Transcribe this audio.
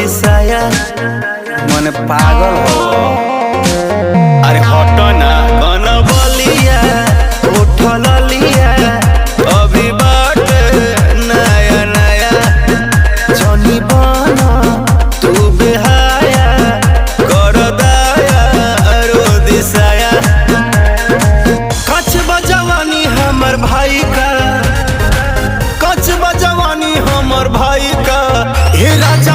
दिसाया मन पागल हो। अरे हटो ना कौन बोलिया उठल लिया अभी बाट नया नया जनी बना तू बेहाया कर दाया रो दिसाया। कच बजवानी हमर भाई का, कच बजवानी हमर भाई का, हे राजा